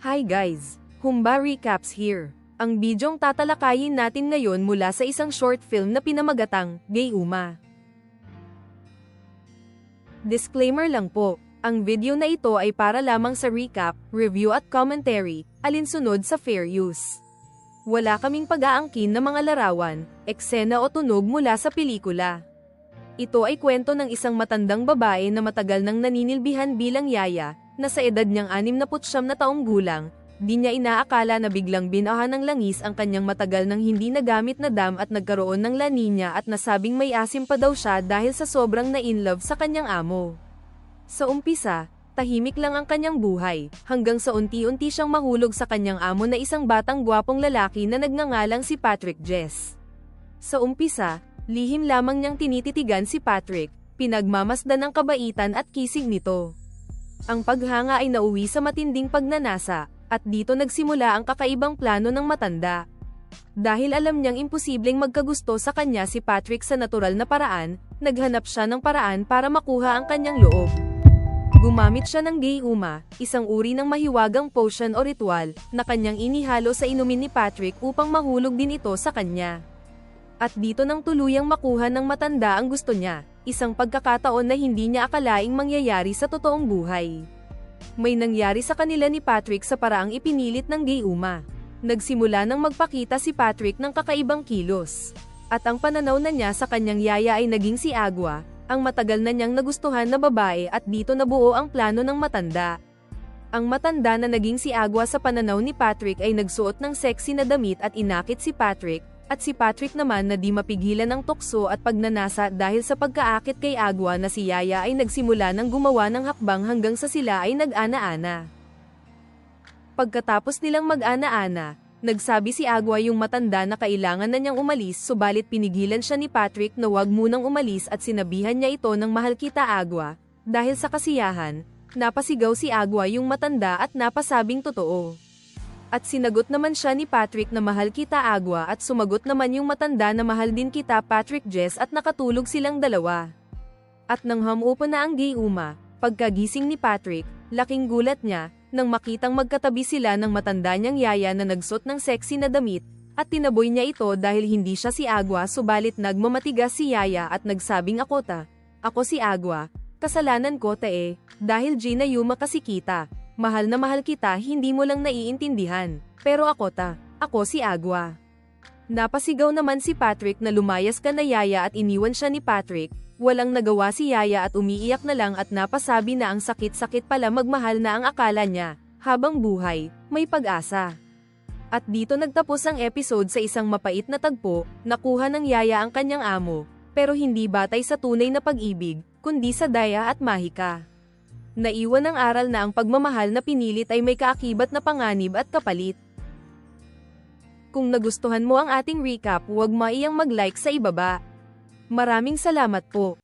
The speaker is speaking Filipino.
Hi guys! Humba Recaps here. Ang bidyong tatalakayin natin ngayon mula sa isang short film na pinamagatang, Gayuma. Disclaimer lang po, ang video na ito ay para lamang sa recap, review at commentary, alinsunod sa fair use. Wala kaming pag-aangkin ng mga larawan, eksena o tunog mula sa pelikula. Ito ay kwento ng isang matandang babae na matagal nang naninilbihan bilang yaya, na sa edad niyang 69 na taong gulang, di niya inaakala na biglang binaha ng langis ang kanyang matagal nang hindi nagamit na dam at nagkaroon ng La Nina at nasabing may asim pa daw siya dahil sa sobrang na-inlove sa kanyang amo. Sa umpisa, tahimik lang ang kanyang buhay, hanggang sa unti-unti siyang mahulog sa kanyang amo na isang batang gwapong lalaki na nagngangalang si Patrick Jess. Sa umpisa, lihim lamang niyang tinititigan si Patrick, pinagmamasdan ng kabaitan at kisig nito. Ang paghanga ay nauwi sa matinding pagnanasa, at dito nagsimula ang kakaibang plano ng matanda. Dahil alam niyang imposibleng magkagusto sa kanya si Patrick sa natural na paraan, naghanap siya ng paraan para makuha ang kanyang loob. Gumamit siya ng Gayuma, isang uri ng mahiwagang potion o ritual, na kanyang inihalo sa inumin ni Patrick upang mahulog din ito sa kanya. At dito nang tuluyang makuha ng matanda ang gusto niya, isang pagkakataon na hindi niya akalaing mangyayari sa totoong buhay. May nangyari sa kanila ni Patrick sa paraang ipinilit ng Gayuma. Nagsimula nang magpakita si Patrick ng kakaibang kilos. At ang pananaw na niya sa kanyang yaya ay naging si Agua, ang matagal na niyang nagustuhan na babae at dito nabuo ang plano ng matanda. Ang matanda na naging si Agua sa pananaw ni Patrick ay nagsuot ng sexy na damit at inakit si Patrick, at si Patrick naman na di mapigilan ng tukso at pagnanasa dahil sa pagkaakit kay Agua na si Yaya ay nagsimula ng gumawa ng hakbang hanggang sa sila ay nag-ana-ana. Pagkatapos nilang mag-ana-ana, nagsabi si Agua yung matanda na kailangan na niyang umalis subalit pinigilan siya ni Patrick na wag munang umalis at sinabihan niya ito ng mahal kita Agua, dahil sa kasiyahan, napasigaw si Agua yung matanda at napasabing totoo. At sinagot naman siya ni Patrick na mahal kita Agua at sumagot naman yung matanda na mahal din kita Patrick Jess at nakatulog silang dalawa. At nang hamupa na ang Gayuma, pagkagising ni Patrick, laking gulat niya, nang makitang magkatabi sila ng matanda niyang yaya na nagsuot ng sexy na damit, at tinaboy niya ito dahil hindi siya si Agua subalit nagmamatigas si yaya at nagsabing ako si Agua, kasalanan ko dahil Ginayuma kasi kita. Mahal na mahal kita hindi mo lang naiintindihan, pero ako si Agua. Napasigaw naman si Patrick na lumayas ka na yaya at iniwan siya ni Patrick, walang nagawa si yaya at umiiyak na lang at napasabi na ang sakit-sakit pala magmahal na ang akala niya, habang buhay, may pag-asa. At dito nagtapos ang episode sa isang mapait na tagpo, nakuha ng yaya ang kanyang amo, pero hindi batay sa tunay na pag-ibig, kundi sa daya at mahika. Naiwan ng aral na ang pagmamahal na pinilit ay may kaakibat na panganib at kapalit. Kung nagustuhan mo ang ating recap, huwag maiyang mag-like sa ibaba. Maraming salamat po.